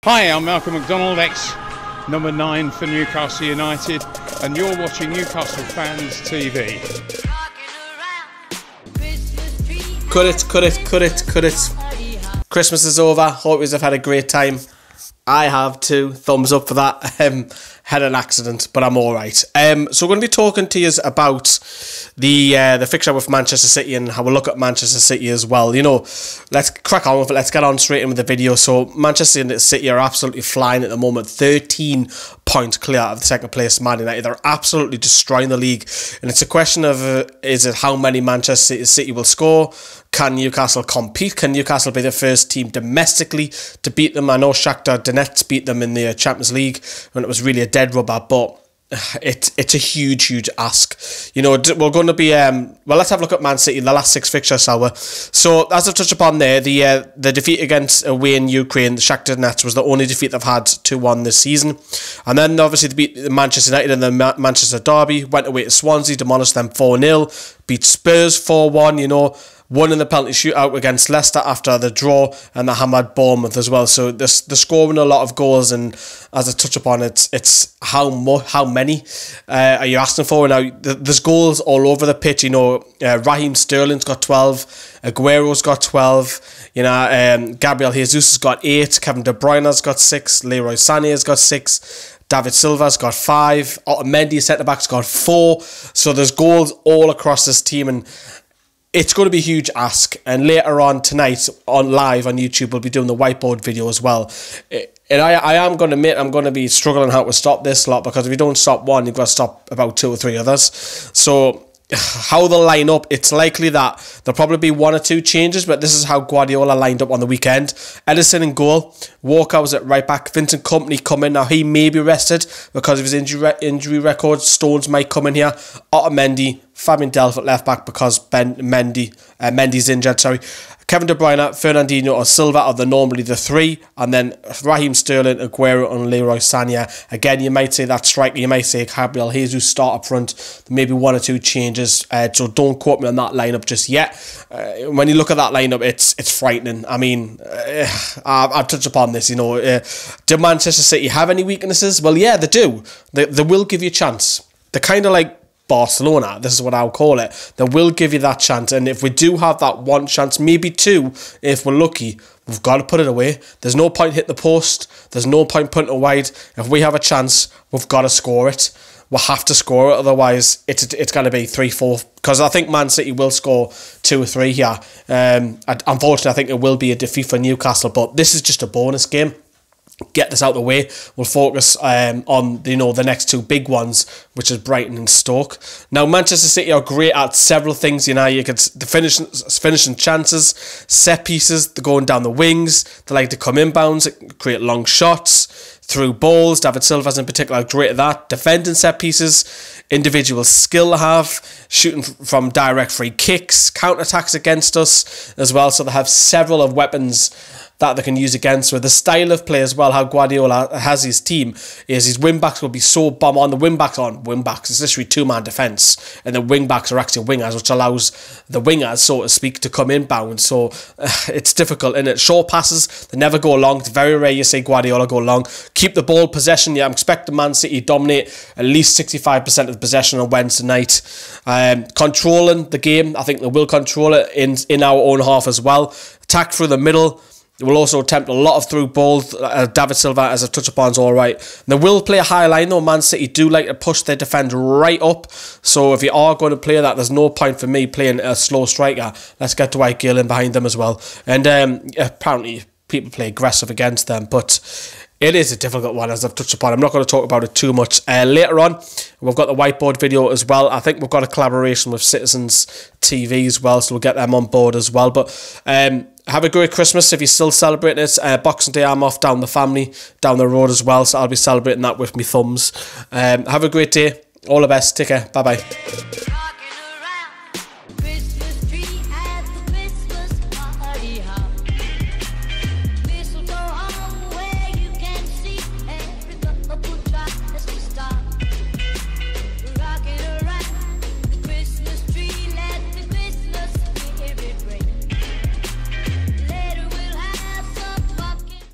Hi, I'm Malcolm McDonald, number 9 for Newcastle United, and you're watching Newcastle Fans TV. Cut it. Christmas is over. Hope you've had a great time. I have too. Thumbs up for that. Had an accident, but I'm alright. So we're going to be talking to you about the fixture with Manchester City and how we look at Manchester City as well. You know, let's crack on with it. Let's get on straight in with the video. So Manchester City are absolutely flying at the moment. 13 points clear of the second place Man United. They're absolutely destroying the league. And it's a question of, is it how many Manchester City will score? Can Newcastle compete? Can Newcastle be the first team domestically to beat them? I know Shakhtar Donetsk beat them in the Champions League when it was really a dead rubber, but it's a huge ask. You know, we're going to be well, let's have a look at Man City, the last 6 fixtures, so as I've touched upon there, the defeat against away in Ukraine, the Shakhtar Donetsk was the only defeat they've had 2-1 this season, and then obviously they beat Manchester United in the Manchester derby, went away to Swansea, demolished them 4-0, beat Spurs 4-1, you know, won in the penalty shootout against Leicester after the draw, and the hammered Bournemouth as well. So they're scoring a lot of goals, and as I touch upon, it's how many are you asking for? Now there's goals all over the pitch. You know, Raheem Sterling's got 12, Aguero's got 12. You know, Gabriel Jesus has got 8, Kevin De Bruyne's got 6, Leroy Sané has got 6. David Silva's got 5. Otamendi, centre-back's got 4. So there's goals all across this team, and it's going to be a huge ask. And later on tonight, on live on YouTube, we'll be doing the whiteboard video as well. And I am going to admit, I'm going to be struggling how to stop this lot, because if you don't stop one, you've got to stop about 2 or 3 others. So how they'll line up, it's likely that there'll probably be 1 or 2 changes, but this is how Guardiola lined up on the weekend. Ederson in goal, Walker was at right back, Vincent Kompany come in. Now he may be rested because of his injury record. Stones might come in here. Otamendi, Fabian Delph at left back because Mendy's injured, sorry. Kevin De Bruyne, Fernandinho or Silva are normally the 3, and then Raheem Sterling, Aguero and Leroy Sané. Again, you might say that striker, you might say Gabriel Jesus start up front, maybe 1 or 2 changes, so don't quote me on that lineup just yet. When you look at that lineup, it's frightening. I mean, I've touched upon this, you know. Do Manchester City have any weaknesses? Well, yeah, they do. They will give you a chance. They're kind of like Barcelona, this is what I'll call it. They will give you that chance, and if we do have that 1 chance, maybe 2, if we're lucky, we've got to put it away. There's no point hitting the post, there's no point putting it wide. If we have a chance, we've got to score it. We'll have to score it, otherwise it's going to be 3-4, because I think Man City will score 2 or 3 here. Unfortunately, I think it will be a defeat for Newcastle, but this is just a bonus game. Get this out of the way. We'll focus on the next 2 big ones, which is Brighton and Stoke. Now Manchester City are great at several things. You know, you could finishing chances, set pieces. They're going down the wings. They like to come inbounds, create long shots, through balls. David Silva's in particular great at that. Defending set pieces, individual skill they have, shooting from direct free kicks, counter-attacks against us as well. So they have several of weapons that they can use against. With the style of play as well, how Guardiola has his team is his wing-backs will be so bomb on. The wing-backs aren't wing-backs, it's literally 2-man defence, and the wing-backs are actually wingers, which allows the wingers, so to speak, to come inbound. So it's difficult, and short passes, they never go long. It's very rare you see Guardiola go long. Keep the ball possession. Yeah, I'm expecting Man City to dominate at least 65% of the possession on Wednesday night. Controlling the game, I think they will control it in our own half as well. Attack through the middle. They will also attempt a lot of through balls. David Silva, as I've touched upon, is all right. They will play a high line, though. Man City do like to push their defence right up. So if you are going to play that, there's no point for me playing a slow striker. Let's get Dwight Gill in behind them as well. And apparently people play aggressive against them, but it is a difficult one, as I've touched upon. I'm not going to talk about it too much. Later on, we've got the whiteboard video as well. I think we've got a collaboration with Citizens TV as well, so we'll get them on board as well. But have a great Christmas if you're still celebrating it. Boxing Day, I'm off down the road as well, so I'll be celebrating that with me thumbs. Have a great day. All the best. Take care. Bye-bye.